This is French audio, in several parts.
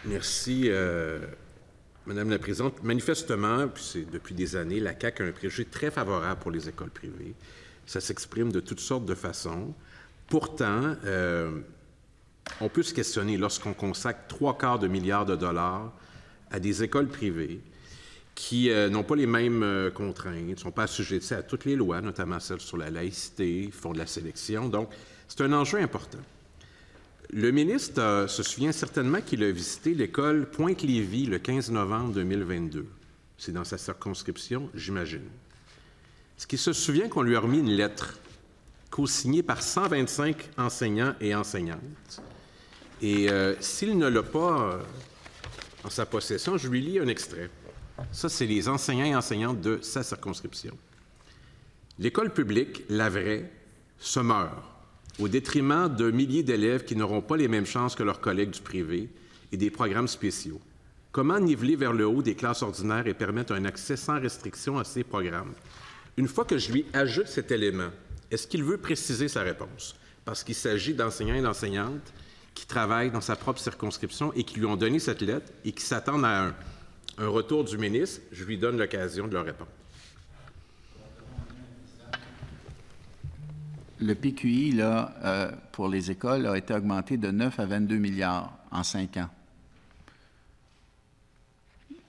Merci, Madame la Présidente. Manifestement, puis c'est depuis des années, la CAQ a un préjugé très favorable pour les écoles privées. Ça s'exprime de toutes sortes de façons. Pourtant, on peut se questionner lorsqu'on consacre 3/4 milliard de dollars à des écoles privées qui n'ont pas les mêmes contraintes, ne sont pas assujetties à toutes les lois, notamment celles sur la laïcité, font de la sélection. Donc, c'est un enjeu important. Le ministre se souvient certainement qu'il a visité l'école Pointe-Lévis le 15 novembre 2022. C'est dans sa circonscription, j'imagine. Est-ce qu'il se souvient qu'on lui a remis une lettre co-signée par 125 enseignants et enseignantes? Et s'il ne l'a pas en sa possession, je lui lis un extrait. Ça, c'est les enseignants et enseignantes de sa circonscription. L'école publique, la vraie, se meurt au détriment de milliers d'élèves qui n'auront pas les mêmes chances que leurs collègues du privé et des programmes spéciaux. Comment niveler vers le haut des classes ordinaires et permettre un accès sans restriction à ces programmes? Une fois que je lui ajoute cet élément, est-ce qu'il veut préciser sa réponse? Parce qu'il s'agit d'enseignants et d'enseignantes qui travaillent dans sa propre circonscription et qui lui ont donné cette lettre et qui s'attendent à un retour du ministre. Je lui donne l'occasion de leur répondre. Le PQI, là, pour les écoles, a été augmenté de 9 à 22 milliards en 5 ans.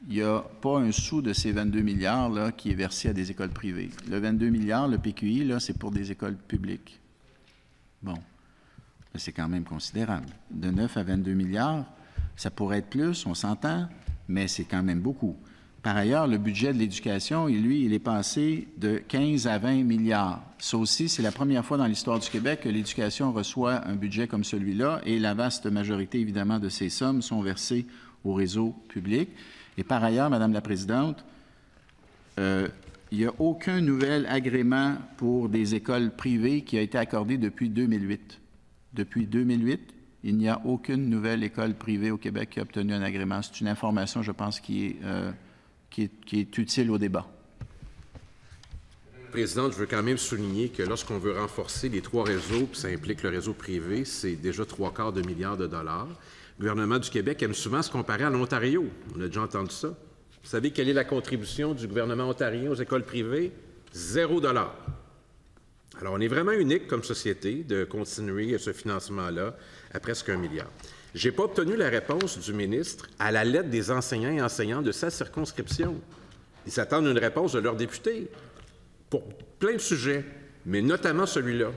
Il n'y a pas un sou de ces 22 milliards là, qui est versé à des écoles privées. Le 22 milliards, le PQI, là, c'est pour des écoles publiques. Bon, c'est quand même considérable. De 9 à 22 milliards, ça pourrait être plus, on s'entend, mais c'est quand même beaucoup. Par ailleurs, le budget de l'éducation, lui, il est passé de 15 à 20 milliards. Ça aussi, c'est la première fois dans l'histoire du Québec que l'éducation reçoit un budget comme celui-là et la vaste majorité, évidemment, de ces sommes sont versées au réseau public. Et par ailleurs, Madame la Présidente, il n'y a aucun nouvel agrément pour des écoles privées qui a été accordé depuis 2008. Depuis 2008, il n'y a aucune nouvelle école privée au Québec qui a obtenu un agrément. C'est une information, je pense, qui est utile au débat. Présidente, je veux quand même souligner que lorsqu'on veut renforcer les 3 réseaux, puis ça implique le réseau privé, c'est déjà 3/4 milliard de dollars. Le gouvernement du Québec aime souvent se comparer à l'Ontario. On a déjà entendu ça. Vous savez quelle est la contribution du gouvernement ontarien aux écoles privées? 0 $. Alors, on est vraiment unique comme société de continuer ce financement-là à presque 1 milliard. Je n'ai pas obtenu la réponse du ministre à la lettre des enseignants et enseignantes de sa circonscription. Ils s'attendent à une réponse de leurs députés pour plein de sujets, mais notamment celui-là.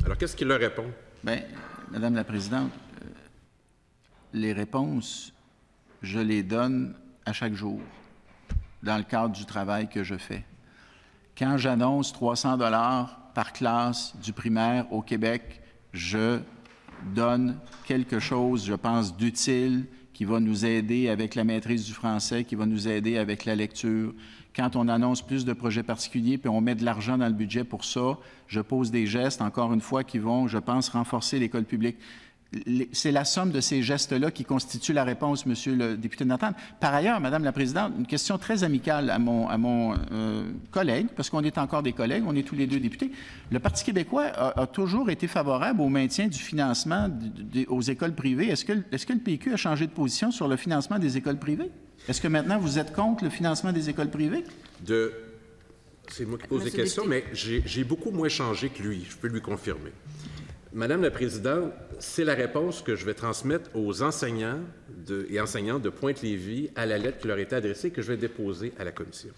Alors, qu'est-ce qu'il leur répond? Bien, Madame la Présidente, les réponses, je les donne à chaque jour dans le cadre du travail que je fais. Quand j'annonce 300 $ par classe du primaire au Québec, je donne quelque chose, je pense, d'utile qui va nous aider avec la maîtrise du français, qui va nous aider avec la lecture. Quand on annonce plus de projets particuliers, puis on met de l'argent dans le budget pour ça, je pose des gestes, encore une fois, qui vont, je pense, renforcer l'école publique. C'est la somme de ces gestes-là qui constitue la réponse, Monsieur le député de Nathan. Par ailleurs, Madame la Présidente, une question très amicale à mon collègue, parce qu'on est encore des collègues, on est tous les deux députés. Le Parti québécois a toujours été favorable au maintien du financement aux écoles privées. Est-ce que le PQ a changé de position sur le financement des écoles privées? Est-ce que maintenant vous êtes contre le financement des écoles privées? C'est moi qui pose des questions, mais j'ai beaucoup moins changé que lui, je peux lui confirmer. Madame la Présidente, c'est la réponse que je vais transmettre aux enseignants et enseignantes de Pointe-Lévis à la lettre qui leur a été adressée et que je vais déposer à la Commission.